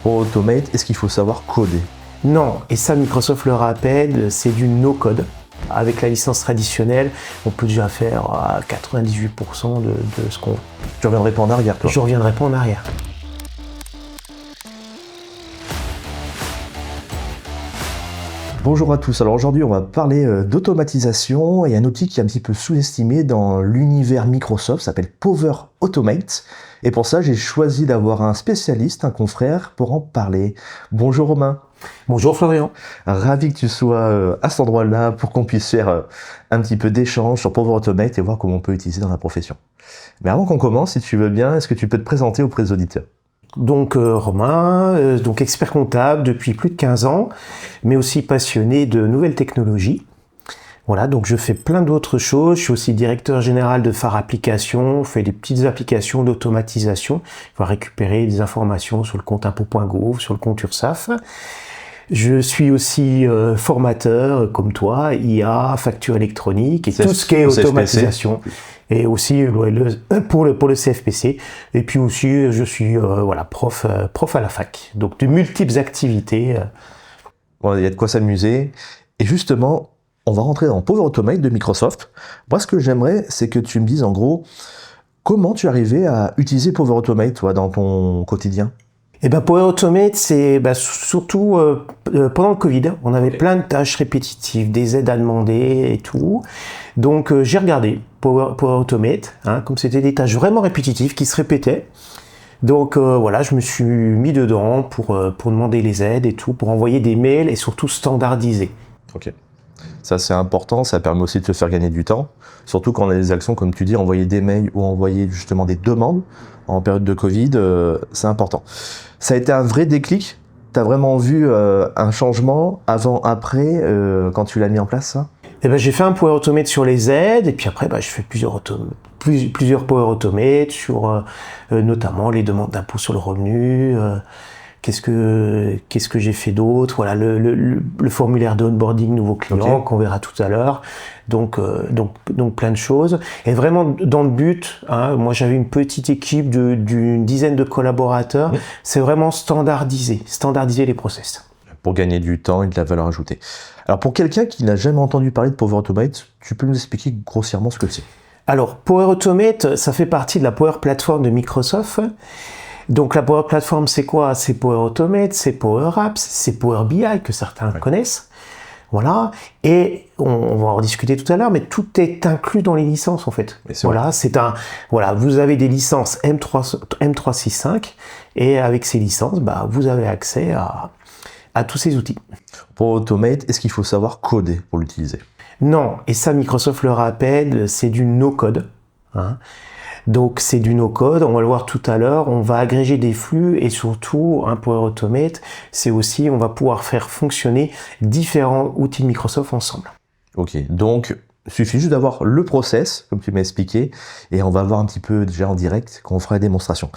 Pour Automate, est-ce qu'il faut savoir coder? Non, et ça Microsoft le rappelle, c'est du no-code. Avec la licence traditionnelle, on peut déjà faire à 98% de ce qu'on... Tu reviendrais pas en arrière, toi? Je ne reviendrai pas en arrière. Bonjour à tous, alors aujourd'hui on va parler d'automatisation et un outil qui est un petit peu sous-estimé dans l'univers Microsoft, s'appelle Power Automate. Et pour ça j'ai choisi d'avoir un spécialiste, un confrère, pour en parler. Bonjour Romain. Bonjour Florian. Ravi que tu sois à cet endroit-là pour qu'on puisse faire un petit peu d'échange sur Power Automate et voir comment on peut l'utiliser dans la profession. Mais avant qu'on commence, si tu veux bien, est-ce que tu peux te présenter auprès des auditeurs? Donc Romain, donc expert comptable depuis plus de 15 ans, mais aussi passionné de nouvelles technologies. Voilà, donc je fais plein d'autres choses. Je suis aussi directeur général de Phare Applications, je fais des petites applications d'automatisation. Je vais récupérer des informations sur le compte impôt.gouv, sur le compte URSSAF. Je suis aussi formateur, comme toi, IA, facture électronique et tout ce qui est automatisation. Et aussi pour le CFPC. Et puis aussi, je suis prof à la fac. Donc de multiples activités. Bon, il y a de quoi s'amuser. Et justement, on va rentrer dans Power Automate de Microsoft. Moi, ce que j'aimerais, c'est que tu me dises en gros, comment tu arrivais à utiliser Power Automate, toi, dans ton quotidien? Et ben Power Automate, c'est surtout pendant le Covid, on avait plein de tâches répétitives, des aides à demander et tout. Donc j'ai regardé Power Automate, comme c'était des tâches vraiment répétitives qui se répétaient. Donc voilà, je me suis mis dedans pour demander les aides et tout, pour envoyer des mails et surtout standardiser. Ok. Ça c'est important, ça permet aussi de te faire gagner du temps, surtout quand on a des actions comme tu dis, envoyer des mails ou envoyer justement des demandes en période de Covid, c'est important. Ça a été un vrai déclic? Tu as vraiment vu un changement avant-après quand tu l'as mis en place, ça? Eh ben, j'ai fait un Power Automate sur les aides et puis après je fais plusieurs Power Automate sur notamment les demandes d'impôt sur le revenu. Qu'est-ce que j'ai fait d'autre? Voilà, le formulaire de onboarding nouveau client qu'on verra tout à l'heure. Donc plein de choses. Et vraiment dans le but, moi j'avais une petite équipe d'une dizaine de collaborateurs. C'est vraiment standardiser les process. Pour gagner du temps et de la valeur ajoutée. Alors pour quelqu'un qui n'a jamais entendu parler de Power Automate, tu peux nous expliquer grossièrement ce que c'est? Alors Power Automate, ça fait partie de la Power Platform de Microsoft. Donc la Power Platform, c'est quoi? C'est Power Automate, c'est Power Apps, c'est Power BI que certains connaissent. Voilà. Et on va en rediscuter tout à l'heure, mais tout est inclus dans les licences en fait. Voilà, vous avez des licences M365 et avec ces licences, vous avez accès à tous ces outils. Pour Automate, est-ce qu'il faut savoir coder pour l'utiliser? Non, et ça Microsoft le rappelle, c'est du no-code. Donc c'est du no-code, on va le voir tout à l'heure, on va agréger des flux et surtout un Power Automate, c'est aussi, on va pouvoir faire fonctionner différents outils de Microsoft ensemble. Ok, donc il suffit juste d'avoir le process, comme tu m'as expliqué, et on va voir un petit peu déjà en direct quand on fera la démonstration.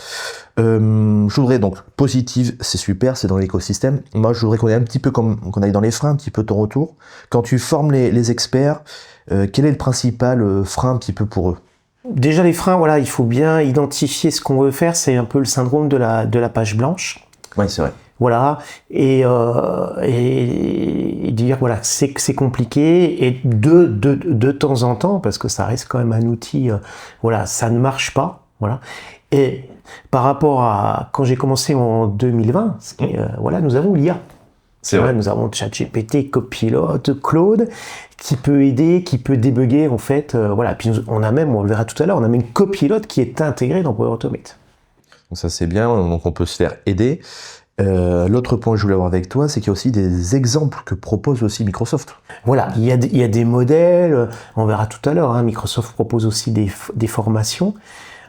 Je voudrais donc, positive, c'est super, c'est dans l'écosystème. Moi, je voudrais qu'on ait un petit peu comme qu'on aille dans les freins, un petit peu ton retour. Quand tu formes les experts, quel est le principal frein un petit peu pour eux? Déjà les freins, voilà, il faut bien identifier ce qu'on veut faire, c'est un peu le syndrome de la page blanche. Oui, c'est vrai. Voilà, et dire voilà, c'est compliqué, et de temps en temps, parce que ça reste quand même un outil, voilà, ça ne marche pas, voilà. Et par rapport à quand j'ai commencé en 2020, voilà, nous avons l'IA. C'est vrai, nous avons ChatGPT, Copilot, Claude, qui peut aider, qui peut débugger en fait, voilà. Puis on a même, on le verra tout à l'heure, on a même Copilot qui est intégré dans Power Automate. Donc ça c'est bien, donc on peut se faire aider. L'autre point que je voulais avoir avec toi, c'est qu'il y a aussi des exemples que propose aussi Microsoft. Voilà, il y a des modèles, on verra tout à l'heure, Microsoft propose aussi des formations.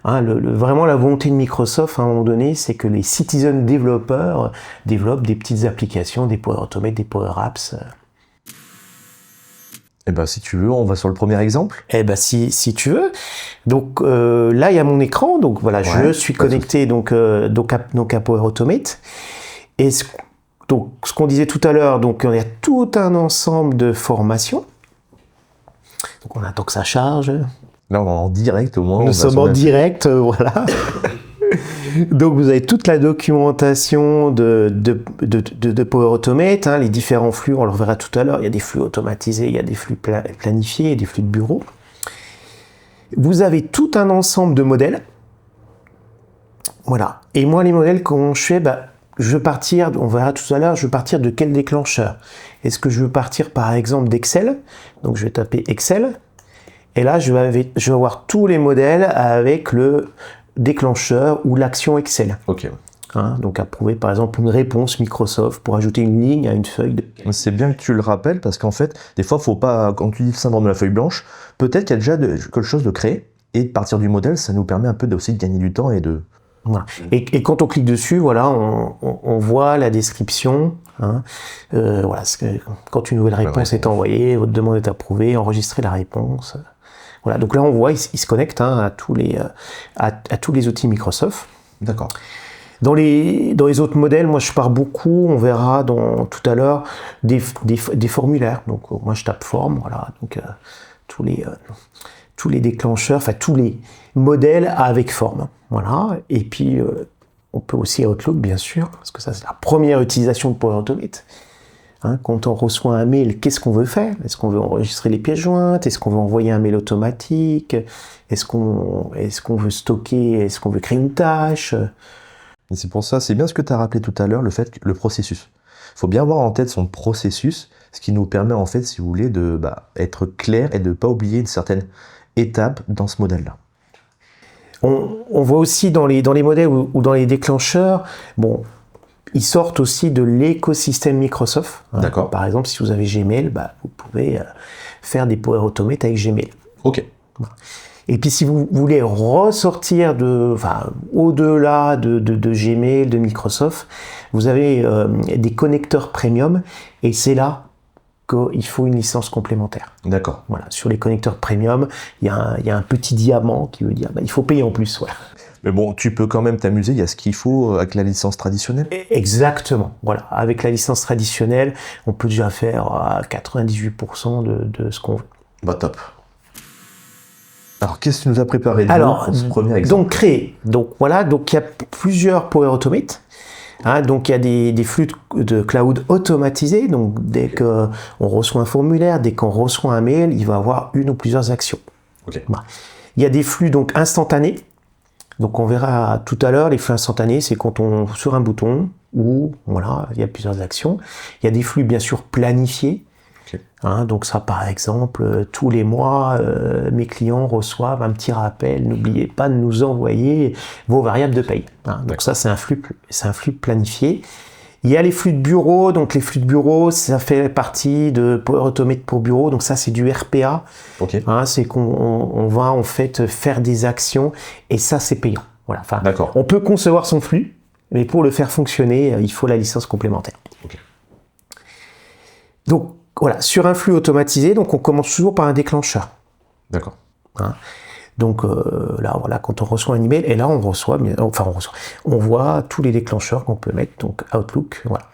Vraiment la volonté de Microsoft à un moment donné, c'est que les citizen développeurs développent des petites applications, des Power Automate, des Power Apps. Eh ben si tu veux, on va sur le premier exemple. Eh ben si tu veux. Donc là il y a mon écran, donc voilà, je suis connecté donc à Power Automate. Et ce qu'on disait tout à l'heure, donc il y a tout un ensemble de formations. Donc on attend que ça charge. Là on est en direct au moins. Nous sommes en direct, voilà. Donc vous avez toute la documentation de Power Automate, hein, les différents flux, on le verra tout à l'heure, il y a des flux automatisés, il y a des flux planifiés et des flux de bureau. Vous avez tout un ensemble de modèles. Voilà. Et moi, les modèles, quand je fais, je veux partir, on verra tout à l'heure, je veux partir de quel déclencheur? Est-ce que je veux partir par exemple d'Excel? Donc je vais taper Excel. Et là, je vais avoir tous les modèles avec le déclencheur ou l'action Excel. Ok. Hein, donc approuver par exemple une réponse Microsoft pour ajouter une ligne à une feuille de... C'est bien que tu le rappelles parce qu'en fait, des fois, faut pas, quand tu dis le syndrome de la feuille blanche, peut-être qu'il y a déjà quelque chose de créé et de partir du modèle, ça nous permet un peu aussi de gagner du temps et de... Voilà. Et quand on clique dessus, voilà, on voit la description. Hein, voilà, quand une nouvelle réponse est envoyée, votre demande est approuvée, enregistrez la réponse. Voilà, donc là on voit, il se connecte hein, à tous les outils Microsoft. D'accord. Dans les autres modèles, moi je pars beaucoup, on verra tout à l'heure des formulaires. Donc moi je tape forme, voilà, donc tous les déclencheurs, enfin tous les modèles avec forme. Voilà, et puis on peut aussi Outlook bien sûr, parce que ça c'est la première utilisation de Power Automate. Hein, quand on reçoit un mail, qu'est-ce qu'on veut faire? Est-ce qu'on veut enregistrer les pièces jointes? Est-ce qu'on veut envoyer un mail automatique? Est-ce qu'on veut stocker? Est-ce qu'on veut créer une tâche? Et c'est pour ça, c'est bien ce que tu as rappelé tout à l'heure, le fait que le processus. Il faut bien avoir en tête son processus, ce qui nous permet en fait, si vous voulez, de être clair et de ne pas oublier une certaine étape dans ce modèle-là. On voit aussi dans les modèles ou dans les déclencheurs, bon, ils sortent aussi de l'écosystème Microsoft. Hein. D'accord. Par exemple, si vous avez Gmail, vous pouvez faire des Power Automate avec Gmail. Ok. Et puis si vous voulez ressortir au-delà de Gmail, de Microsoft, vous avez des connecteurs premium et c'est là qu'il faut une licence complémentaire. D'accord. Voilà, sur les connecteurs premium, il y a un petit diamant qui veut dire il faut payer en plus. Voilà. Mais bon, tu peux quand même t'amuser, il y a ce qu'il faut avec la licence traditionnelle. Exactement. Voilà, avec la licence traditionnelle, on peut déjà faire 98% de ce qu'on veut. Bah top. Alors, qu'est-ce que tu nous as préparé pour ce premier exemple? Donc créer. Donc voilà, donc il y a plusieurs Power Automate. Hein, donc il y a des flux de cloud automatisés. Donc dès qu'on reçoit un formulaire, dès qu'on reçoit un mail, il va avoir une ou plusieurs actions. Okay. Voilà. Il y a des flux donc instantanés. Donc on verra tout à l'heure, les flux instantanés, c'est quand on sur un bouton où voilà, il y a plusieurs actions. Il y a des flux bien sûr planifiés. Okay. Hein, donc ça, par exemple, tous les mois, mes clients reçoivent un petit rappel. N'oubliez pas de nous envoyer vos variables de paye. Hein, donc ça, c'est un flux planifié. Il y a les flux de bureau. Donc les flux de bureau, ça fait partie de Power Automate pour bureau. Donc ça, c'est du RPA. Okay. Hein, c'est qu'on va en fait faire des actions et ça, c'est payant. Voilà. Enfin, on peut concevoir son flux, mais pour le faire fonctionner, il faut la licence complémentaire. Okay. Donc voilà, sur un flux automatisé, donc on commence toujours par un déclencheur. D'accord. Hein, donc là, voilà, quand on reçoit un email, et là on voit tous les déclencheurs qu'on peut mettre. Donc Outlook, voilà.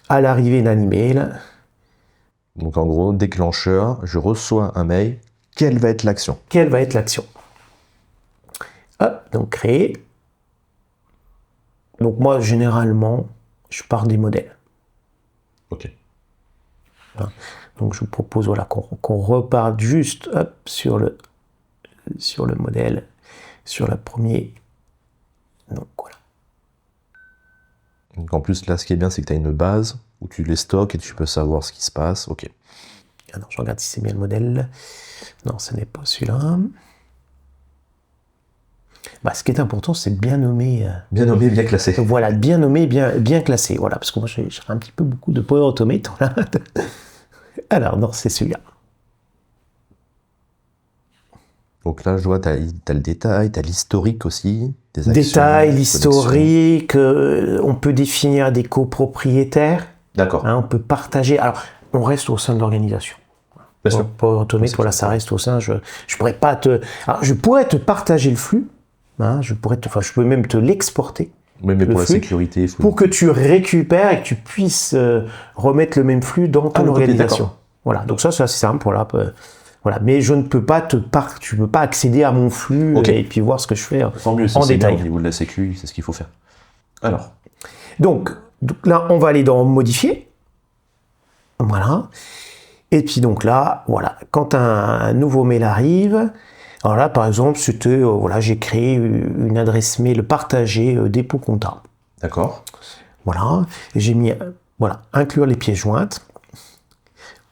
À l'arrivée d'un email. Donc en gros, déclencheur, je reçois un mail. Quelle va être l'action? Quelle va être l'action? Hop, donc créer. Donc moi, généralement, je pars des modèles. Ok. Donc je vous propose voilà, qu'on reparte juste hop, sur le modèle, sur le premier. Donc voilà. Donc en plus là ce qui est bien c'est que tu as une base où tu les stockes et tu peux savoir ce qui se passe. Ok. Alors je regarde si c'est bien le modèle. Non, ce n'est pas celui-là. Ce qui est important, c'est de bien nommer. Bien nommé, bien classé. Voilà, bien nommé, bien classé. Voilà, parce que moi, j'ai un petit peu beaucoup de Power Automate. Voilà. Alors, non, c'est celui-là. Donc là, je vois, tu as le détail, tu as l'historique aussi. Des actions, détail, l'historique. On peut définir des copropriétaires. D'accord. Hein, on peut partager. Alors, on reste au sein de l'organisation. Bien sûr. Power Automate, voilà, ça reste au sein. Je pourrais pas te. Alors, je pourrais te partager le flux. Hein, je peux même te l'exporter. Oui, mais pour la sécurité, pour que tu récupères et que tu puisses remettre le même flux dans ton organisation. Voilà, donc ça c'est assez simple. Voilà, Voilà, mais je ne peux pas tu peux pas accéder à mon flux Ok. et puis voir ce que je fais Tant mieux, en c'est bien détail. au niveau de la sécu, c'est ce qu'il faut faire. Alors, Donc là, on va aller dans modifier. Voilà. Et puis donc là, voilà, quand un nouveau mail arrive, alors là, par exemple, c'était, voilà, j'ai créé une adresse mail partagée dépôt compta. d'accord. Voilà, et j'ai mis, voilà, inclure les pièces jointes,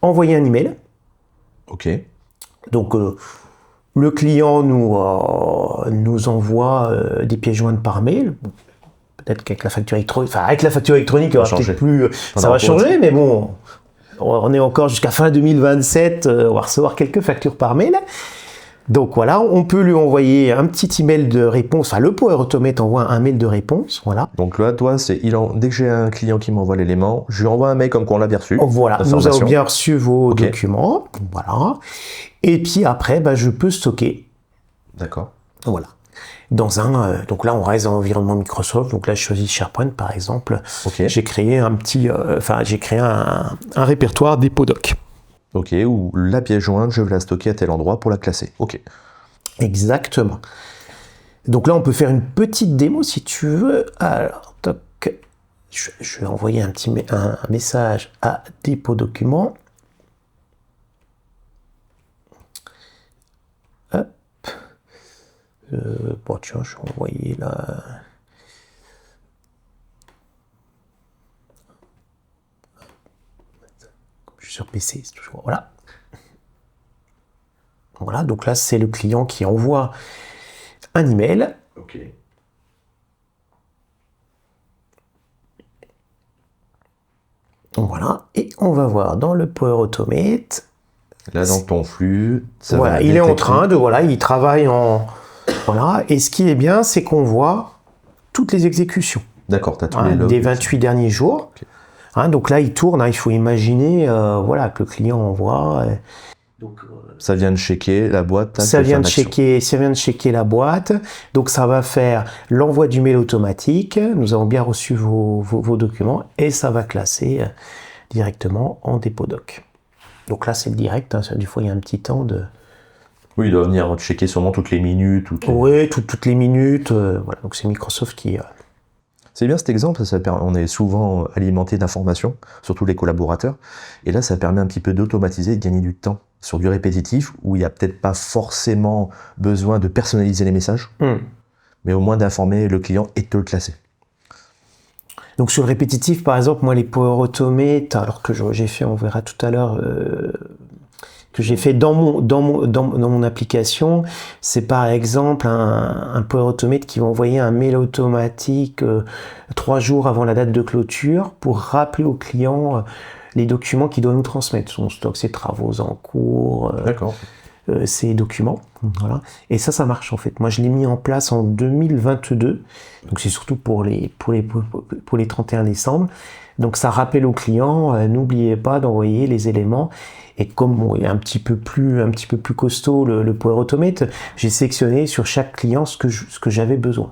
envoyer un email. Ok. Donc, le client nous envoie des pièces jointes par mail. Peut-être qu'avec la facture électronique, enfin, avec la facture électronique, il y aura changer. peut-être plus, ça va changer, mais bon, on est encore jusqu'à fin 2027, on va recevoir quelques factures par mail. Donc voilà, on peut lui envoyer un petit email de réponse, enfin le Power Automate envoie un mail de réponse, voilà. Donc là, toi, dès que j'ai un client qui m'envoie l'élément, je lui envoie un mail comme quoi on l'a bien reçu. Voilà, nous Information. avons bien reçu vos Ok. documents, voilà. Et puis après, je peux stocker, D'accord. voilà. Donc là, on reste dans l'environnement Microsoft. Donc là, je choisis SharePoint, par exemple. Ok. J'ai créé un répertoire dépôt doc. Ok, ou la pièce jointe, je vais la stocker à tel endroit pour la classer. Ok. Exactement. Donc là, on peut faire une petite démo si tu veux. Alors, toc. Je vais envoyer un message à dépôt document. Hop. Bon, tiens, je vais envoyer là. Je suis sur PC, c'est toujours. Voilà. Voilà, donc là, c'est le client qui envoie un email. Ok. Voilà, et on va voir dans le Power Automate. Là, dans ton flux, ça Voilà, va il est en détecter. train de, voilà, il travaille en. Voilà, et ce qui est bien, c'est qu'on voit toutes les exécutions D'accord, tu as tous les logs. des 28 derniers jours. Ok. Donc là, il tourne, il faut imaginer voilà, que le client envoie. Donc, Ça vient de checker la boîte. tac, ça pour vient faire de l'action. checker la boîte. Donc ça va faire l'envoi du mail automatique. Nous avons bien reçu vos documents et ça va classer directement en dépôt doc. Donc là, c'est le direct. Des fois, il y a un petit temps de. Oui, il doit venir checker sûrement toutes les minutes. Oui, toutes les minutes. Voilà. Donc c'est Microsoft qui. C'est bien cet exemple, on est souvent alimenté d'informations, surtout les collaborateurs, et là ça permet un petit peu d'automatiser, de gagner du temps sur du répétitif, où il n'y a peut-être pas forcément besoin de personnaliser les messages, mais au moins d'informer le client et de te le classer. Donc sur le répétitif, par exemple, moi les Power Automate, alors que j'ai fait, on verra tout à l'heure, que j'ai fait dans mon application, c'est par exemple un Power Automate qui va envoyer un mail automatique 3 jours avant la date de clôture pour rappeler au client les documents qu'il doit nous transmettre, son stock, ses travaux en cours, D'accord. ses documents. Voilà. Et ça marche en fait. Moi, je l'ai mis en place en 2022. Donc, c'est surtout pour les 31 décembre. Donc, ça rappelle au client, n'oubliez pas d'envoyer les éléments. Et comme il est un petit peu plus costaud le Power Automate, j'ai sélectionné sur chaque client ce que j'avais besoin.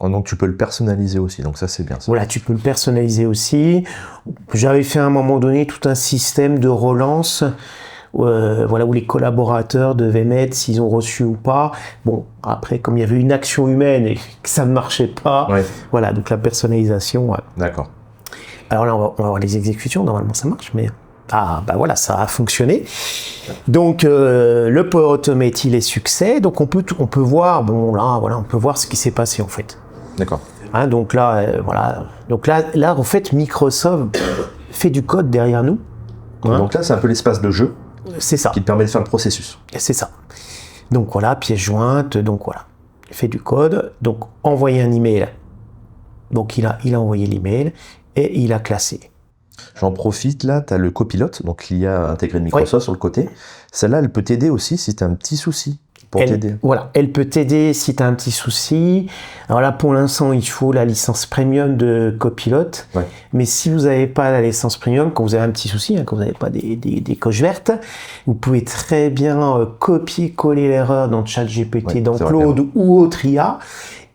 Donc tu peux le personnaliser aussi, donc ça c'est bien. Ça. Voilà, tu peux le personnaliser aussi. J'avais fait à un moment donné tout un système de relance. Voilà, où les collaborateurs devaient mettre s'ils ont reçu ou pas. Bon, après, comme il y avait une action humaine et que ça ne marchait pas, Ouais. voilà, donc la personnalisation. D'accord. Alors là, on va voir les exécutions, normalement ça marche, mais voilà, ça a fonctionné. Donc le Power Automate, il est succès, donc on peut voir, on peut voir ce qui s'est passé en fait. D'accord. Donc là, voilà, donc là, en fait, Microsoft fait du code derrière nous. Donc là, c'est un peu l'espace de jeu. C'est ça. Qui te permet de faire le processus. C'est ça. Donc voilà, pièce jointe, donc voilà. Il fait du code, donc envoyer un email. Donc il a envoyé l'email et il a classé. J'en profite là, tu as le copilote, donc l'IA intégrée de Microsoft sur le côté. Celle-là, elle peut t'aider aussi si tu as un petit souci. Voilà, elle peut t'aider si tu as un petit souci. Alors là, pour l'instant, il faut la licence premium de Copilote. Ouais. Mais si vous n'avez pas la licence premium, quand vous avez un petit souci, quand vous n'avez pas des coches vertes, vous pouvez très bien copier-coller l'erreur dans ChatGPT, dans Claude ou autre IA.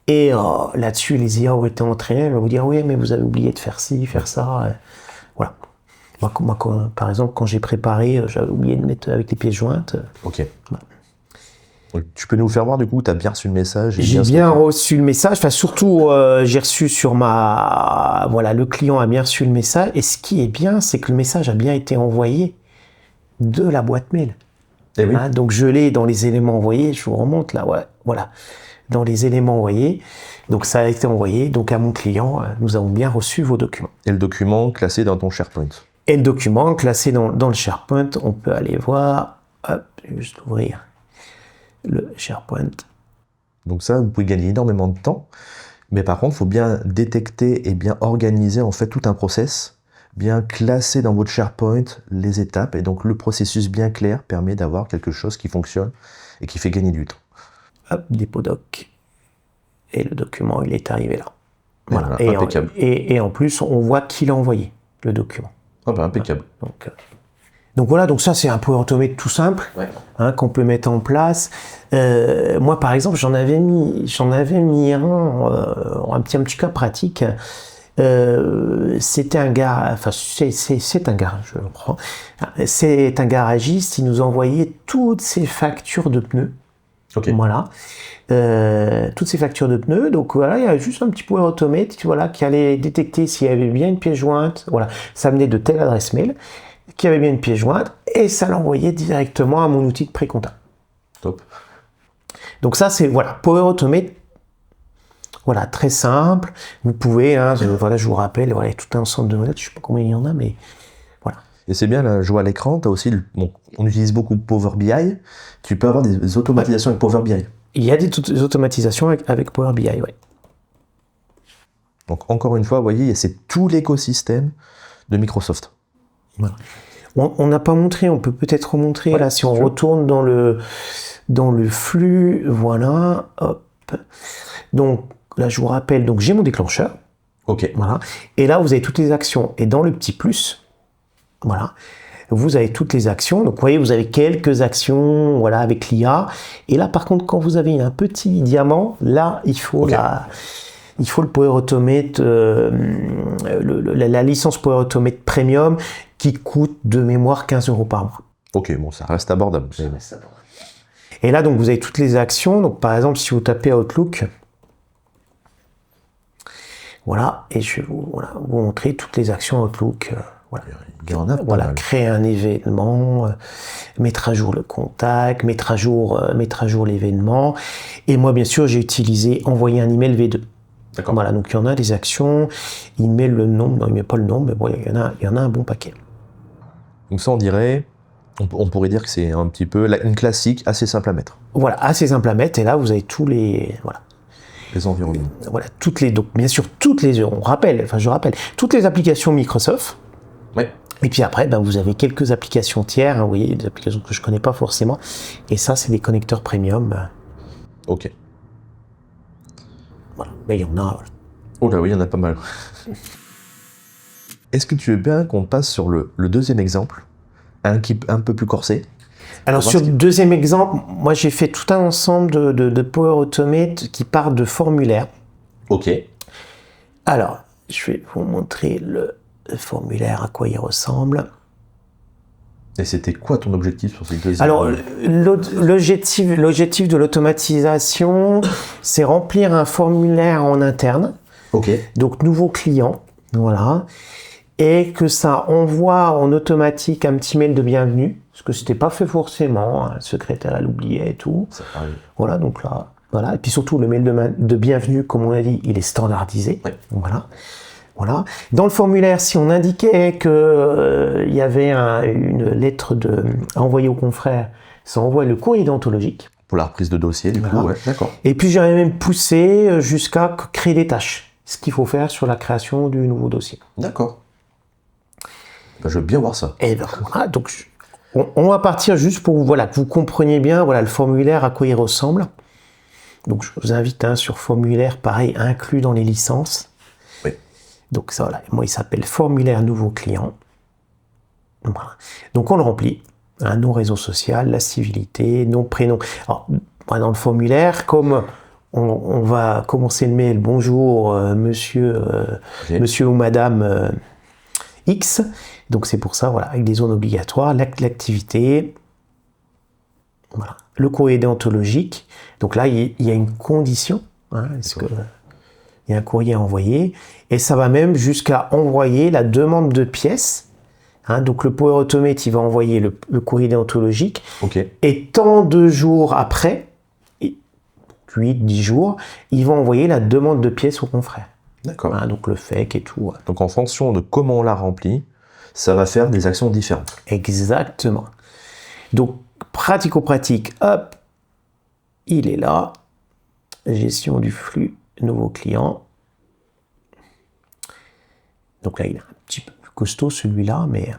Et là-dessus, les IA ont été entraînées. Elles vont vous dire, oui, mais vous avez oublié de faire ci, faire ça. Voilà. Par exemple, quand j'ai préparé, j'avais oublié de mettre avec les pièces jointes. Ok. Donc, tu peux nous faire voir, du coup, tu as bien reçu le message? J'ai bien reçu le message, enfin surtout j'ai reçu sur le client a bien reçu le message, et ce qui est bien, c'est que le message a bien été envoyé de la boîte mail. Eh oui. Donc je l'ai dans les éléments envoyés, je vous remonte là, voilà, dans les éléments envoyés, donc ça a été envoyé donc à mon client, nous avons bien reçu vos documents. Et le document classé dans ton SharePoint? Et le document classé dans le SharePoint, on peut aller voir, hop, je vais juste ouvrir le SharePoint. Donc ça, vous pouvez gagner énormément de temps, mais par contre, il faut bien détecter et bien organiser en fait tout un process, bien classer dans votre SharePoint les étapes, et donc le processus bien clair permet d'avoir quelque chose qui fonctionne et qui fait gagner du temps. Hop, dépôt doc, et le document, il est arrivé là. Voilà, impeccable. Et en plus, on voit qui l'a envoyé, le document. Ah bah, impeccable. Donc voilà, donc ça c'est un Power Automate tout simple, qu'on peut mettre en place. Moi par exemple, j'en avais mis un petit cas pratique. C'était un gars, enfin c'est un gars, je le prends. C'est un garagiste, il nous envoyait toutes ses factures de pneus. Ok. Voilà. Toutes ces factures de pneus, donc voilà, il y a juste un petit Power Automate, qui allait détecter s'il y avait bien une pièce jointe, voilà, ça venait de telle adresse mail, qu'il y avait bien une pièce jointe, et ça l'envoyait directement à mon outil de pré-compta. Top. Donc ça c'est, Power Automate, très simple, vous pouvez, je vous rappelle, il y a tout un ensemble de modèles, je ne sais pas combien il y en a, mais voilà. Et c'est bien, là, je vois à l'écran, tu as aussi, on utilise beaucoup Power BI, tu peux avoir des automatisations avec Power BI. Il y a des automatisations avec Power BI, oui. Donc encore une fois, vous voyez, c'est tout l'écosystème de Microsoft. Voilà. On n'a pas montré, on peut peut-être remontrer, là, si on retourne dans le flux, voilà, hop. Donc, là, je vous rappelle, donc j'ai mon déclencheur. Ok. Voilà. Et là, vous avez toutes les actions. Et dans le petit plus, voilà, vous avez toutes les actions. Donc, vous voyez, vous avez quelques actions, voilà, avec l'IA. Et là, par contre, quand vous avez un petit diamant, là, il faut le Power Automate, la licence Power Automate Premium, qui coûte de mémoire 15 € par mois. Ok, bon, ça reste abordable. Et là, donc, vous avez toutes les actions. Donc, par exemple, si vous tapez Outlook, voilà, et je vais vous montrer toutes les actions Outlook. Il y en a pas mal. Créer un événement, mettre à jour le contact, mettre à jour l'événement. Et moi, bien sûr, j'ai utilisé envoyer un email V2. D'accord. Voilà, donc il y en a des actions, il met le nom, non, il met pas le nom, mais bon, il y en a un bon paquet. Donc ça, on dirait, on pourrait dire que c'est un petit peu une classique assez simple à mettre. Voilà, assez simple à mettre, et là, vous avez tous les, les environnements. Voilà, donc bien sûr, je rappelle, toutes les applications Microsoft. Ouais. Et puis après, vous avez quelques applications tiers, vous voyez, des applications que je connais pas forcément, et ça, c'est des connecteurs premium. Ok. Voilà, mais il y en a. Voilà. Oh là oui, il y en a pas mal. Est-ce que tu veux bien qu'on passe sur le deuxième exemple, un peu plus corsé? Alors sur le deuxième exemple, moi j'ai fait tout un ensemble de Power Automate qui part de formulaires. Ok. Alors, je vais vous montrer le formulaire, à quoi il ressemble. Et c'était quoi ton objectif sur ces deux? Alors, l'objectif de l'automatisation, c'est remplir un formulaire en interne. Ok. Donc, nouveau client, voilà. Et que ça envoie en automatique un petit mail de bienvenue, parce que c'était pas fait forcément, le secrétaire elle oubliait et tout. Ça arrive. Voilà, donc là, voilà. Et puis surtout, le mail de bienvenue, comme on a dit, il est standardisé. Ouais. Voilà. Voilà. Dans le formulaire, si on indiquait que il y avait une lettre à envoyer au confrère, ça envoie le courrier déontologique. Pour la reprise de dossier, du coup, ouais, d'accord. Et puis j'aurais même poussé jusqu'à créer des tâches, ce qu'il faut faire sur la création du nouveau dossier. D'accord. Je veux bien voir ça. Et voilà, donc on va partir juste pour que vous compreniez bien le formulaire, à quoi il ressemble. Donc je vous invite sur formulaire, pareil, inclus dans les licences. Oui. Donc ça, voilà, moi il s'appelle formulaire nouveau client. Voilà. Donc on le remplit, un nom réseau social, la civilité, nom, prénom. Alors, dans le formulaire, comme on va commencer le mail, bonjour monsieur ou madame X. Donc c'est pour ça, voilà, avec des zones obligatoires, l'activité, voilà, le courrier déontologique. Donc là, il y a une condition, hein, est-ce que il y a un courrier à envoyer, et ça va même jusqu'à envoyer la demande de pièces. Hein, donc le Power Automate, il va envoyer le courrier déontologique, et tant de jours après, 8-10 jours, il va envoyer la demande de pièces au confrère. D'accord. Hein, donc le FEC et tout. Donc en fonction de comment on l'a rempli, ça va faire des actions différentes. Exactement. Donc pratico-pratique, hop, il est là. Gestion du flux, nouveau client. Donc là, il est un petit peu plus costaud celui-là, mais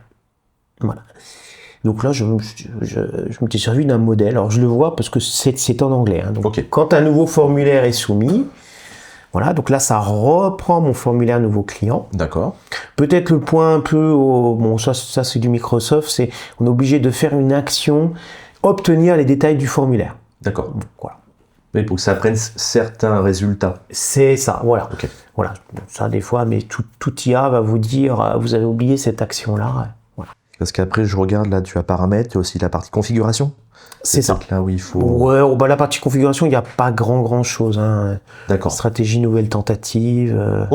voilà. Donc là, je m'étais servi d'un modèle. Alors je le vois parce que c'est en anglais. Hein. Donc quand un nouveau formulaire est soumis, voilà, donc là, ça reprend mon formulaire nouveau client. D'accord. Peut-être le point un peu, bon, ça c'est du Microsoft, c'est on est obligé de faire une action, obtenir les détails du formulaire. D'accord. Voilà. Mais pour que ça prenne certains résultats. C'est ça, voilà. Voilà, ça des fois, mais tout IA va vous dire, vous avez oublié cette action-là. Voilà. Parce qu'après, je regarde, là, tu as paramètres, il y a aussi la partie configuration. C'est ça. Là où il faut... Ouais, bah, la partie configuration, il n'y a pas grand chose. Hein. D'accord. Stratégie, nouvelle tentative.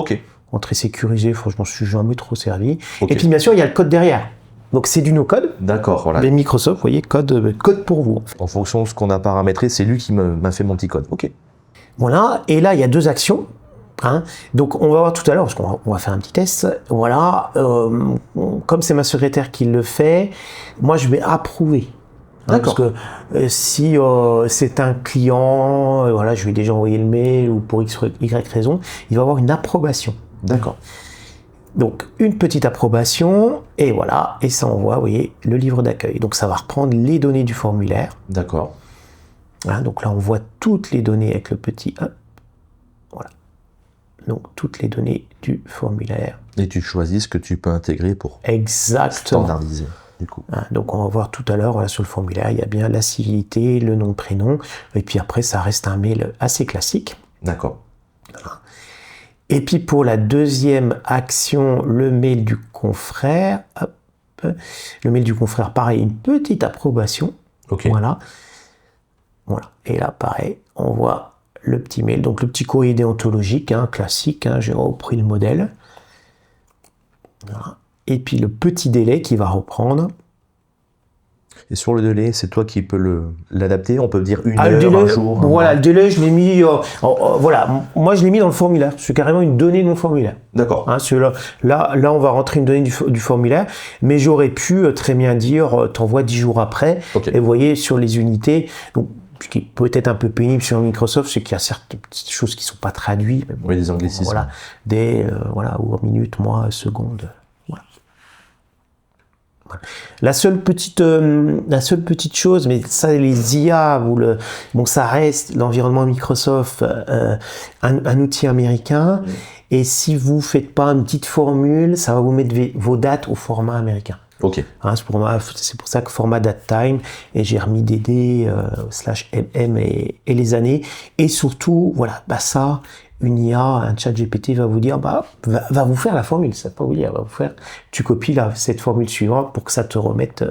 Entrée sécurisée, franchement, je suis jamais trop servi. Et puis, bien sûr, il y a le code derrière. Donc, c'est du no-code. D'accord, voilà. Mais Microsoft, vous voyez, code pour vous. En fonction de ce qu'on a paramétré, c'est lui qui m'a fait mon petit code. Ok. Voilà, et là, il y a 2 actions. Hein. Donc, on va voir tout à l'heure, parce qu'on va faire un petit test. Voilà, comme c'est ma secrétaire qui le fait, moi, je vais approuver. Hein, parce que si c'est un client, voilà, je lui ai déjà envoyé le mail, ou pour X, Y raison, il va avoir une approbation. D'accord. Donc, une petite approbation, et voilà, et ça envoie, vous voyez, le livre d'accueil. Donc, ça va reprendre les données du formulaire. D'accord. Hein, donc là, on voit toutes les données avec le petit 1. Voilà. Donc, toutes les données du formulaire. Et tu choisis ce que tu peux intégrer pour standardiser. Du coup. Hein, donc, on va voir tout à l'heure, voilà, sur le formulaire, il y a bien la civilité, le nom, prénom, et puis après, ça reste un mail assez classique. D'accord. Voilà. Et puis pour la deuxième action, le mail du confrère, hop, le mail du confrère, pareil, une petite approbation. Voilà. Voilà. Et là, pareil, on voit le petit mail, donc le petit courrier déontologique, hein, classique, hein, j'ai repris le modèle. Voilà. Et puis le petit délai qui va reprendre. Et sur le délai, c'est toi qui peux l'adapter. On peut dire une heure, délai, un jour. Voilà, le délai, je l'ai mis. Voilà, moi je l'ai mis dans le formulaire. C'est carrément une donnée de mon formulaire. D'accord. Hein, là, on va rentrer une donnée du formulaire, mais j'aurais pu très bien dire, t'envoies 10 jours après. Et vous voyez sur les unités. Donc, ce qui est peut-être un peu pénible sur Microsoft, c'est qu'il y a certaines petites choses qui ne sont pas traduites. Mais bon, oui, des anglicismes. Voilà, ou minutes, mois, secondes. La seule petite chose, mais ça les IA, ça reste l'environnement Microsoft, un outil américain, et si vous faites pas une petite formule, ça va vous mettre vos dates au format américain. Hein, c'est pour ça que format datetime, et j'ai remis DD /mm et les années, et surtout, voilà, ça, une IA, un chat GPT va vous dire, va vous faire la formule, ça va pas vous dire, va vous faire, tu copies cette formule suivante pour que ça te remette.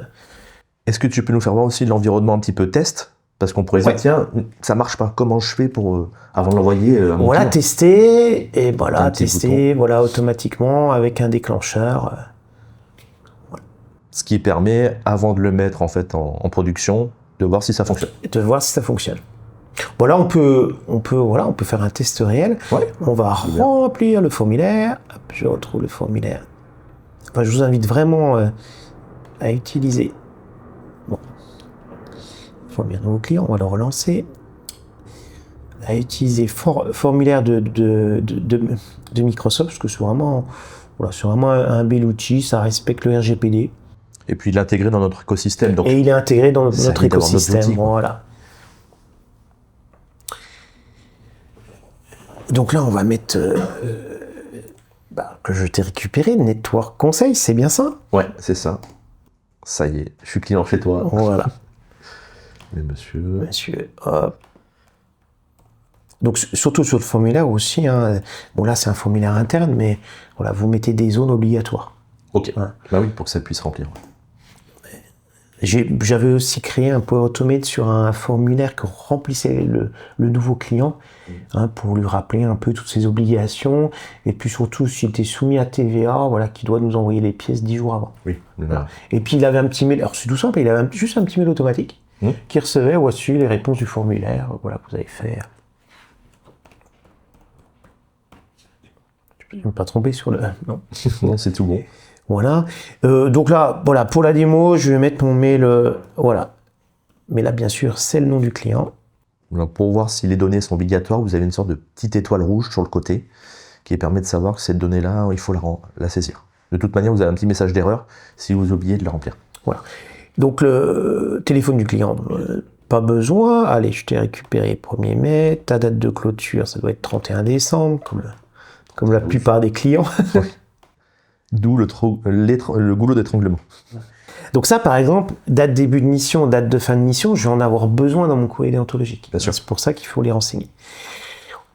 Est-ce que tu peux nous faire voir aussi l'environnement un petit peu test? Parce qu'on pourrait dire, tiens, ça marche pas, comment je fais pour, avant de l'envoyer à mon client? Tester, et voilà, tester, voilà, automatiquement, avec un déclencheur. Ce qui permet, avant de le mettre en fait en production, de voir si ça fonctionne. De voir si ça fonctionne. Bon, là, on peut faire un test réel. On va remplir le formulaire. Hop, je retrouve le formulaire. Enfin, je vous invite vraiment à utiliser. Bon. Formulaire nouveau client, on va le relancer. À utiliser formulaire de Microsoft, parce que c'est vraiment un bel outil, ça respecte le RGPD. Et puis l'intégrer dans notre écosystème. Donc, et il est intégré dans notre écosystème. Voilà. Donc là, on va mettre que je t'ai récupéré, Network Conseil, c'est bien ça? Ouais, c'est ça. Ça y est, je suis client chez toi. Voilà. Mais monsieur, hop. Donc surtout sur le formulaire aussi, hein, bon là c'est un formulaire interne, mais voilà, vous mettez des zones obligatoires. Ok. Hein. Bah oui, pour que ça puisse remplir. J'avais aussi créé un Power Automate sur un formulaire que remplissait le nouveau client, hein, pour lui rappeler un peu toutes ses obligations, et puis surtout s'il était soumis à TVA, voilà, qu'il doit nous envoyer les pièces 10 jours avant. Oui. Voilà. Et puis il avait un petit mail, alors c'est tout simple, il avait juste un petit mail automatique qui recevait, voici les réponses du formulaire, voilà, que vous avez fait. Je ne vais pas tromper sur le... Non. Non, c'est tout bon. Voilà. Donc là, voilà, pour la démo, je vais mettre mon mail, voilà. Mais là, bien sûr, c'est le nom du client. Alors, pour voir si les données sont obligatoires, vous avez une sorte de petite étoile rouge sur le côté qui permet de savoir que cette donnée-là, il faut la saisir. De toute manière, vous avez un petit message d'erreur si vous oubliez de la remplir. Voilà. Donc le téléphone du client, pas besoin. Allez, je t'ai récupéré 1er mai. Ta date de clôture, ça doit être 31 décembre, comme la plupart des clients. D'où le goulot d'étranglement. Donc ça, par exemple, date début de mission, date de fin de mission, je vais en avoir besoin dans mon courrier déontologique. Bien sûr. C'est pour ça qu'il faut les renseigner.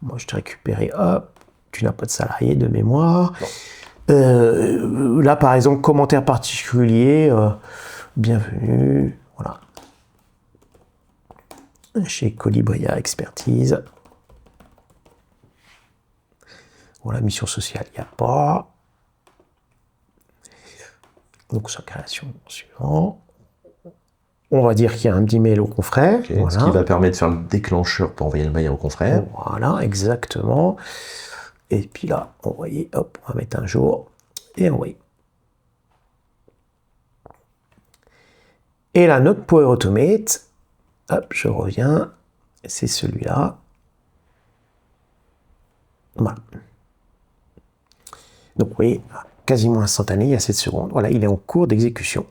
Moi, je t'ai récupéré, hop, tu n'as pas de salarié de mémoire. Là, par exemple, commentaire particulier, bienvenue, voilà. Chez Colibria Expertise. Voilà, mission sociale, il n'y a pas. Donc, sa création suivant. On va dire qu'il y a un petit mail au confrère. Okay. Voilà. Ce qui va permettre de faire le déclencheur pour envoyer le mail au confrère. Voilà, exactement. Et puis là, envoyer, hop, on va mettre un jour et envoyer. Et là, notre Power Automate, hop, je reviens, c'est celui-là. Voilà. Donc, vous voyez, quasiment instantané, il y a 7 secondes. Voilà, il est en cours d'exécution.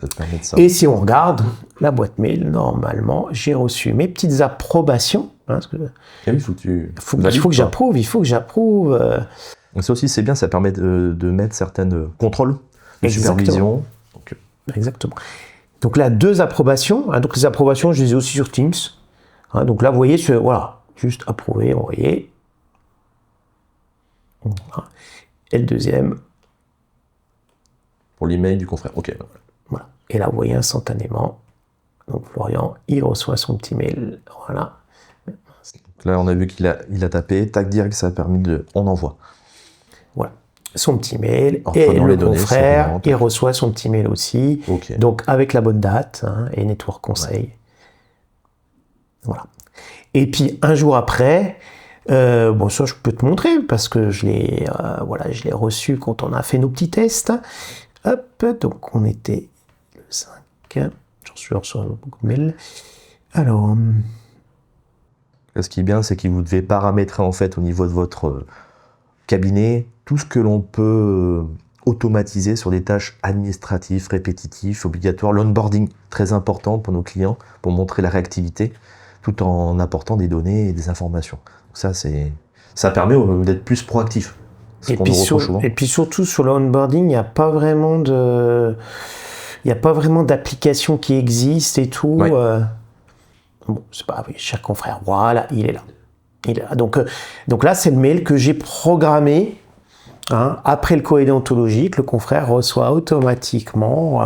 Ça te permet de ça. Et si on regarde la boîte mail, normalement, j'ai reçu mes petites approbations. Hein, parce que il faut que tu il faut que j'approuve. Donc ça aussi, c'est bien, ça permet de mettre certaines contrôles de supervision. Donc, exactement. Donc là, 2 approbations. Hein, donc les approbations, je les ai aussi sur Teams. Hein, donc là, vous voyez, voilà, juste approuver, envoyer. Voilà. Et le deuxième. Pour l'email du confrère. Ok. Voilà. Et là, vous voyez instantanément. Donc Florian, il reçoit son petit mail. Voilà. Donc là, on a vu qu'il a tapé. Tac, direct, ça a permis de. On envoie. Voilà. Son petit mail. En Et prenant le les données, confrère, il reçoit son petit mail aussi. Ok. Donc avec la bonne date, hein, et Network Conseil. Ouais. Voilà. Et puis un jour après, bon, ça je peux te montrer parce que je l'ai reçu quand on a fait nos petits tests. Hop, donc on était le 5. J'en suis reçu beaucoup de mails. Alors. Ce qui est bien, c'est que vous devez paramétrer en fait au niveau de votre cabinet tout ce que l'on peut automatiser sur des tâches administratives, répétitives, obligatoires. L'onboarding, très important pour nos clients, pour montrer la réactivité, tout en apportant des données et des informations. Donc ça permet d'être plus proactif. Et puis surtout sur le onboarding, il n'y a pas vraiment d'application qui existe et tout. Ouais. Bon, c'est pas chaque confrère. Voilà, il est là. Donc là, c'est le mail que j'ai programmé. Hein, après le courrier déontologique, le confrère reçoit automatiquement.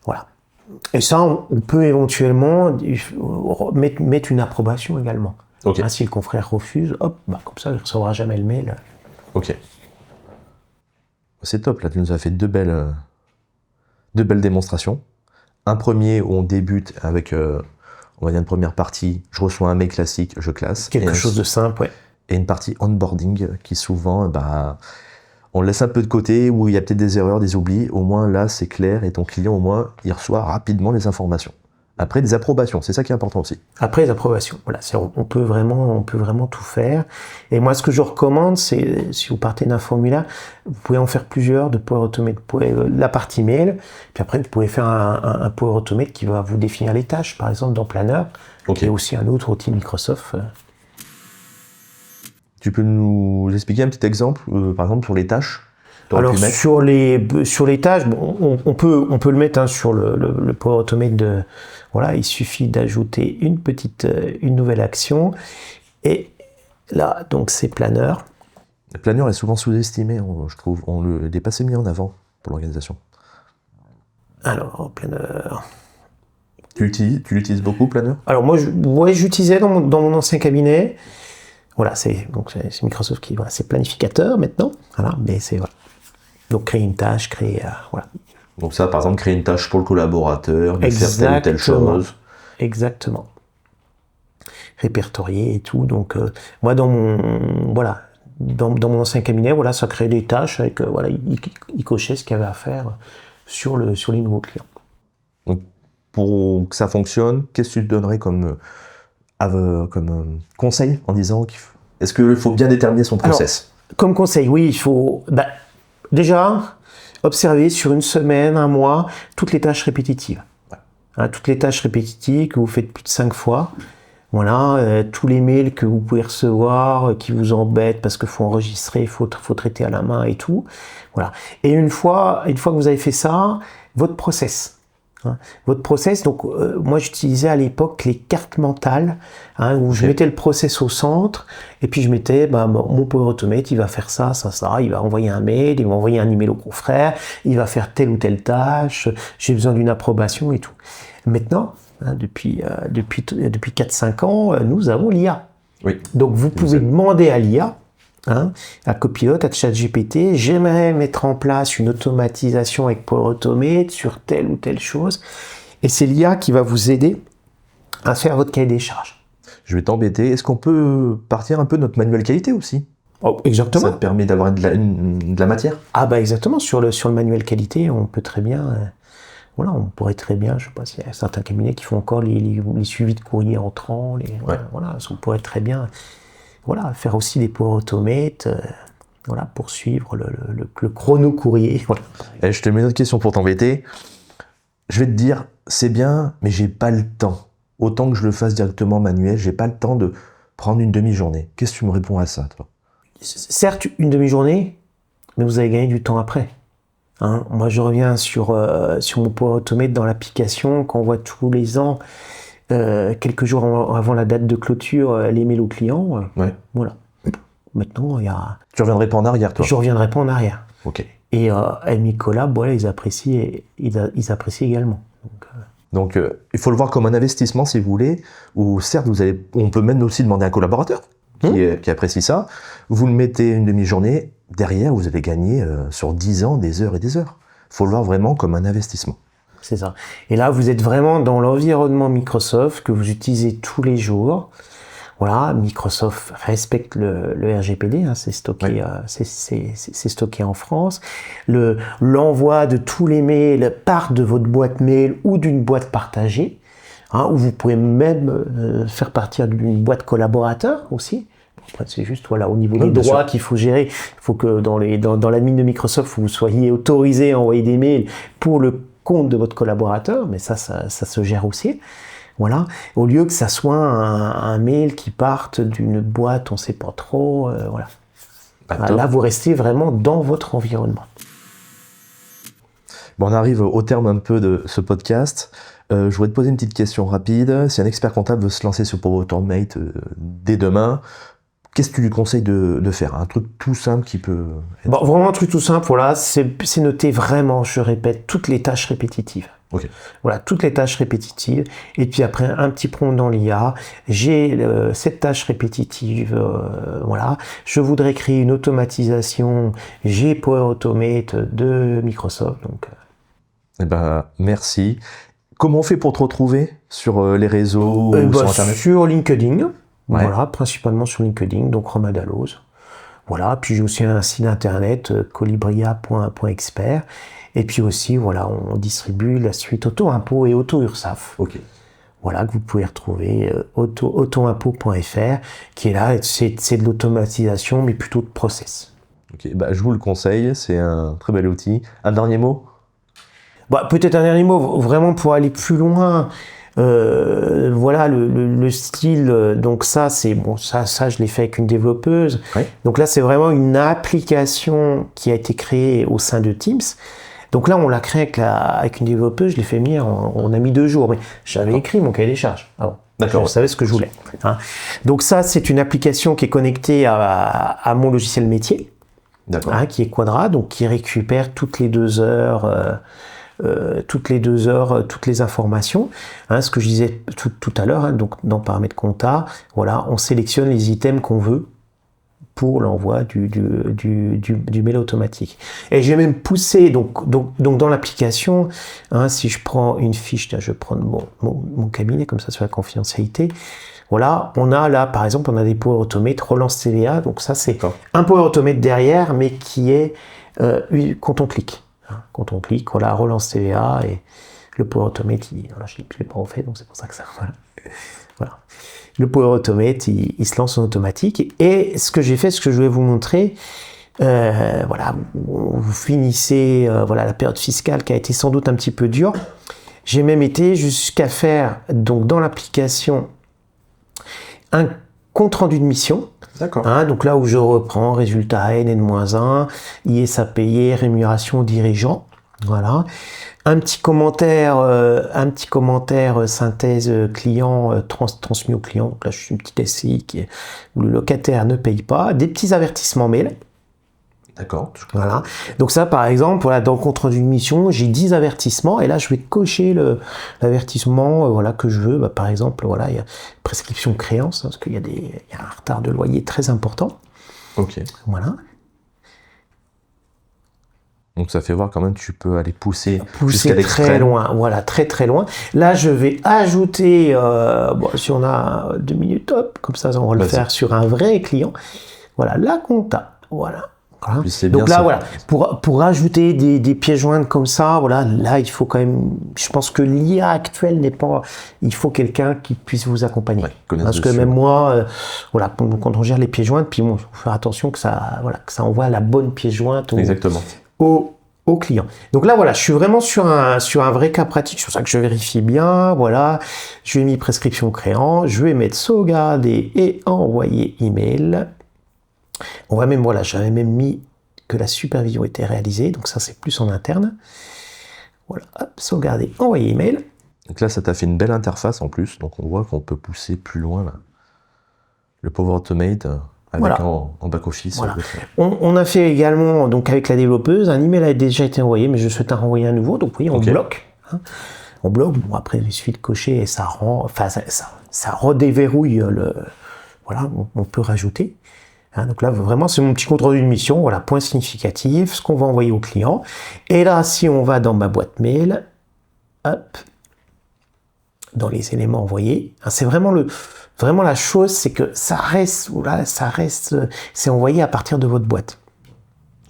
Voilà. Et ça, on peut éventuellement mettre une approbation également. Okay. Hein, si le confrère refuse, hop, comme ça, il ne recevra jamais le mail. Ok. C'est top, là, tu nous as fait deux belles démonstrations. Un premier où on débute avec, on va dire une première partie, je reçois un mail classique, je classe. Quelque chose de simple, ouais. Et une partie onboarding qui souvent, on laisse un peu de côté, où il y a peut-être des erreurs, des oublis. Au moins là, c'est clair et ton client, au moins, il reçoit rapidement les informations. Après, des approbations, c'est ça qui est important aussi. Après les approbations, voilà, on peut vraiment tout faire. Et moi, ce que je recommande, c'est, si vous partez d'un formulaire, vous pouvez en faire plusieurs de Power Automate. Vous pouvez, la partie mail, puis après, vous pouvez faire un Power Automate qui va vous définir les tâches, par exemple dans Planner, qui est aussi un autre outil Microsoft. Tu peux nous expliquer un petit exemple, par exemple, sur les tâches? Alors sur les tâches, bon, on peut le mettre sur le Power Automate de, voilà, il suffit d'ajouter une nouvelle action et là donc c'est Planner. Le planeur est souvent sous-estimé, je trouve. Il n'est pas assez mis en avant pour l'organisation. Alors, planeur... Tu l'utilises beaucoup, planeur? Alors moi, j'utilisais dans mon ancien cabinet. Voilà, c'est Microsoft qui, voilà, c'est planificateur maintenant. Voilà, mais c'est voilà. Donc créer une tâche, voilà. Donc ça, par exemple, créer une tâche pour le collaborateur, lui faire telle ou telle chose. Exactement. Répertorier et tout. Donc moi, dans mon ancien cabinet, voilà, ça créait des tâches avec voilà, il cochait ce qu'il y avait à faire sur les nouveaux clients. Donc, pour que ça fonctionne, qu'est-ce que tu te donnerais comme conseil en disant est-ce qu'il faut bien déterminer son process? Alors, comme conseil, oui, il faut déjà observer sur une semaine, un mois, toutes les tâches répétitives. Hein, toutes les tâches répétitives que vous faites plus de 5 fois. Voilà, tous les mails que vous pouvez recevoir, qui vous embêtent parce qu'il faut enregistrer, il faut traiter à la main et tout. Voilà. Et une fois que vous avez fait ça, votre process. Hein, votre process, donc moi j'utilisais à l'époque les cartes mentales, hein, où je mettais le process au centre, et puis je mettais mon Power Automate, il va faire ça, il va envoyer un mail, il va envoyer un email au confrère, il va faire telle ou telle tâche, j'ai besoin d'une approbation et tout. Maintenant, hein, depuis 4-5 ans, nous avons l'IA. Oui. Donc vous pouvez demander à l'IA, hein, à Copilot, à ChatGPT, j'aimerais mettre en place une automatisation avec Power Automate sur telle ou telle chose. Et c'est l'IA qui va vous aider à faire votre cahier des charges. Je vais t'embêter. Est-ce qu'on peut partir un peu de notre manuel qualité aussi? Oh, exactement. Ça te permet d'avoir de la matière? Ah bah exactement. Sur le manuel qualité, on peut très bien... voilà, on pourrait très bien, je ne sais pas s'il y a certains cabinets qui font encore les suivis de courriers entrants. Voilà, on pourrait très bien... Voilà, faire aussi des Power Automate, voilà, pour suivre le chrono courrier. Voilà. Et je te mets une autre question pour t'embêter. Je vais te dire, c'est bien, mais j'ai pas le temps. Autant que je le fasse directement manuel, j'ai pas le temps de prendre une demi-journée. Qu'est-ce que tu me réponds à ça, toi? Certes, une demi-journée, mais vous allez gagner du temps après. Hein, moi, je reviens sur mon Power Automate dans l'application qu'on voit tous les ans. Quelques jours avant la date de clôture, les mails aux clients. Ouais. Voilà. Maintenant, il y a... Tu reviendrais pas en arrière, toi? Je reviendrai pas en arrière. Ok. Et mes collabs, voilà, ils apprécient également. Donc, il faut le voir comme un investissement, si vous voulez, ou certes, on peut même aussi demander à un collaborateur qui apprécie ça. Vous le mettez une demi-journée, derrière, vous allez gagner sur 10 ans des heures et des heures. Il faut le voir vraiment comme un investissement. C'est ça. Et là, vous êtes vraiment dans l'environnement Microsoft que vous utilisez tous les jours. Voilà, Microsoft respecte le RGPD, hein, c'est stocké, c'est stocké en France. L'envoi de tous les mails part de votre boîte mail ou d'une boîte partagée, hein, où vous pouvez même faire partir d'une boîte collaborateur aussi. Après, c'est juste voilà, au niveau des droits qu'il faut gérer. Il faut que dans l'admin de Microsoft, vous soyez autorisé à envoyer des mails pour le compte de votre collaborateur, mais ça se gère aussi. Voilà, au lieu que ça soit un mail qui parte d'une boîte, on ne sait pas trop, voilà. Là, vous restez vraiment dans votre environnement. Bon, on arrive au terme un peu de ce podcast. Je voudrais te poser une petite question rapide. Si un expert comptable veut se lancer sur Power Automate dès demain, qu'est-ce que tu lui conseilles de faire? Un truc tout simple qui peut... Bon, vraiment un truc tout simple, voilà, c'est noter vraiment, je répète, toutes les tâches répétitives. Okay. Voilà, toutes les tâches répétitives. Et puis après, un petit prompt dans l'IA. J'ai cette tâche répétitive, voilà. Je voudrais créer une automatisation. J'ai Power Automate de Microsoft. Donc. Eh ben, merci. Comment on fait pour te retrouver sur les réseaux ou sur Internet? Sur LinkedIn. Ouais. Voilà, principalement sur LinkedIn, donc Romain Dalloz. Voilà, puis j'ai aussi un site internet, colibria.expert. Et puis aussi, voilà, on distribue la suite Auto-Impôt et Auto-Ursaf. Ok. Voilà, que vous pouvez retrouver, autoimpôt.fr, qui est là, c'est de l'automatisation, mais plutôt de process. Ok, bah, je vous le conseille, c'est un très bel outil. Un dernier mot? Bah, peut-être un dernier mot, vraiment pour aller plus loin. Voilà le style, donc ça c'est bon, ça je l'ai fait avec une développeuse. Oui. Donc là c'est vraiment une application qui a été créée au sein de Teams. Donc là on l'a créé avec une développeuse, je l'ai fait venir, on a mis 2 jours, mais j'avais écrit mon cahier des charges. Alors, D'accord. Je savais ce que je voulais. Hein. Donc ça, c'est une application qui est connectée à mon logiciel métier, qui est Quadra, donc qui récupère toutes les 2 heures, toutes les informations. Hein, ce que je disais tout à l'heure, hein, donc dans paramètres compta, voilà, on sélectionne les items qu'on veut pour l'envoi du mail automatique. Et j'ai même poussé, donc dans l'application, hein, si je prends une fiche, je vais prendre mon cabinet, comme ça sur la confidentialité, voilà, on a là, par exemple, on a des Power Automate, relance TVA, donc ça c'est un Power Automate derrière, mais qui est quand on clique. Hein, quand on clique, voilà, relance TVA, et le Power Automate, voilà, je ne l'ai pas refait, donc c'est pour ça que ça... Voilà. Le Power Automate, il se lance en automatique. Et ce que j'ai fait, ce que je vais vous montrer, voilà, vous finissez la période fiscale qui a été sans doute un petit peu dure. J'ai même été jusqu'à faire, donc dans l'application, un compte rendu de mission. D'accord. Hein, donc là où je reprends résultat N, N-1, IS à payer, rémunération aux dirigeants. Voilà. Un petit commentaire synthèse client transmis au client. Donc là, je suis une petite SCI où le locataire ne paye pas. Des petits avertissements mail. D'accord. Voilà. Donc ça, par exemple, voilà, dans le compte rendu d'une mission, j'ai 10 avertissements et là, je vais cocher l'avertissement voilà, que je veux. Bah, par exemple, voilà, il y a prescription de créance, hein, parce qu'il y a un retard de loyer très important. Ok. Voilà. Donc ça fait voir quand même que tu peux aller pousser jusqu'à l'extrême. Très loin, voilà, très très loin. Là, je vais ajouter, si on a 2 minutes, hop, comme ça, on va le faire sur un vrai client. Voilà, la compta, voilà. Donc là, voilà, pour ajouter des pièces jointes comme ça, voilà, là, il faut quand même, je pense que l'IA actuelle n'est pas, il faut quelqu'un qui puisse vous accompagner. Parce que même moi, voilà, quand on gère les pièces jointes, puis bon, il faut faire attention que ça envoie la bonne pièce jointe Exactement. Au client. Donc là, voilà, je suis vraiment sur un vrai cas pratique. C'est pour ça que je vérifie bien. Voilà, je vais mis prescription créant. Je vais mettre sauvegarder et envoyer email. On va même, voilà, j'avais même mis que la supervision était réalisée. Donc ça, c'est plus en interne. Voilà, hop, sauvegarder, envoyer email. Donc là, ça t'a fait une belle interface en plus. Donc on voit qu'on peut pousser plus loin là. Le Power Automate. Avec en back-office. Voilà. On a fait également, donc avec la développeuse, un email a déjà été envoyé, mais je souhaite en renvoyer un nouveau. Donc, vous voyez, on bloque. Hein. On bloque. Bon, après, il suffit de cocher et ça redéverrouille voilà, on peut rajouter. Hein, donc là, vraiment, c'est mon petit compte rendu de mission. Voilà, point significatif, ce qu'on va envoyer au client. Et là, si on va dans ma boîte mail, hop, dans les éléments envoyés, hein, c'est vraiment la chose, c'est que ça reste, c'est envoyé à partir de votre boîte.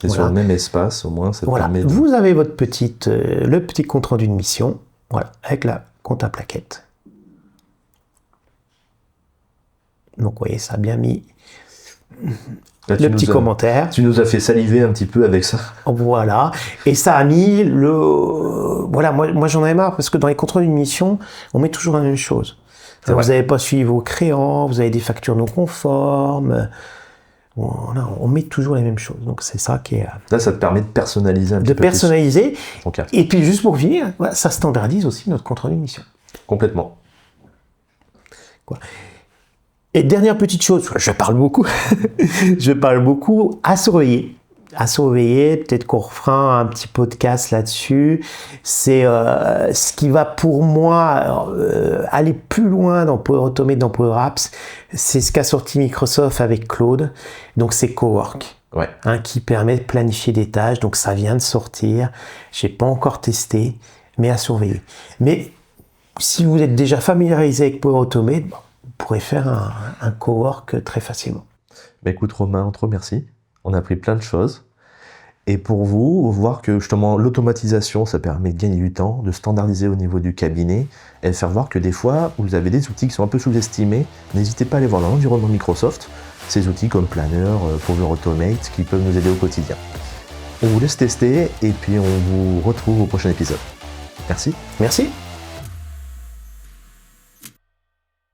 Et sur le même espace, au moins, ça permet de... Vous avez votre le petit compte rendu de mission, voilà, avec la compte à plaquette. Donc, vous voyez, ça a bien mis là, le petit commentaire. Tu nous as fait saliver un petit peu avec ça. Voilà. Et ça a mis voilà, moi j'en avais marre, parce que dans les comptes rendus de mission, on met toujours la même chose. Vous n'avez pas suivi vos créants, vous avez des factures non conformes. Voilà, on met toujours les mêmes choses. Donc c'est ça qui est... Là, ça te permet de personnaliser un petit peu. De personnaliser. Okay. Et puis juste pour finir, voilà, ça standardise aussi notre compte rendu de mission. Complètement. Quoi. Et dernière petite chose, je parle beaucoup, à surveiller. Peut-être qu'on refera un petit podcast là-dessus. C'est ce qui va pour moi aller plus loin dans Power Automate, dans Power Apps, c'est ce qu'a sorti Microsoft avec Claude. Donc c'est Cowork, qui permet de planifier des tâches. Donc ça vient de sortir. J'ai pas encore testé, mais à surveiller. Mais si vous êtes déjà familiarisé avec Power Automate, vous pourrez faire un Cowork très facilement. Bah écoute Romain, on te remercie. On a appris plein de choses. Et pour vous, voir que justement l'automatisation, ça permet de gagner du temps, de standardiser au niveau du cabinet et de faire voir que des fois, vous avez des outils qui sont un peu sous-estimés. N'hésitez pas à aller voir dans l'environnement Microsoft ces outils comme Planner, Power Automate qui peuvent nous aider au quotidien. On vous laisse tester et puis on vous retrouve au prochain épisode. Merci. Merci.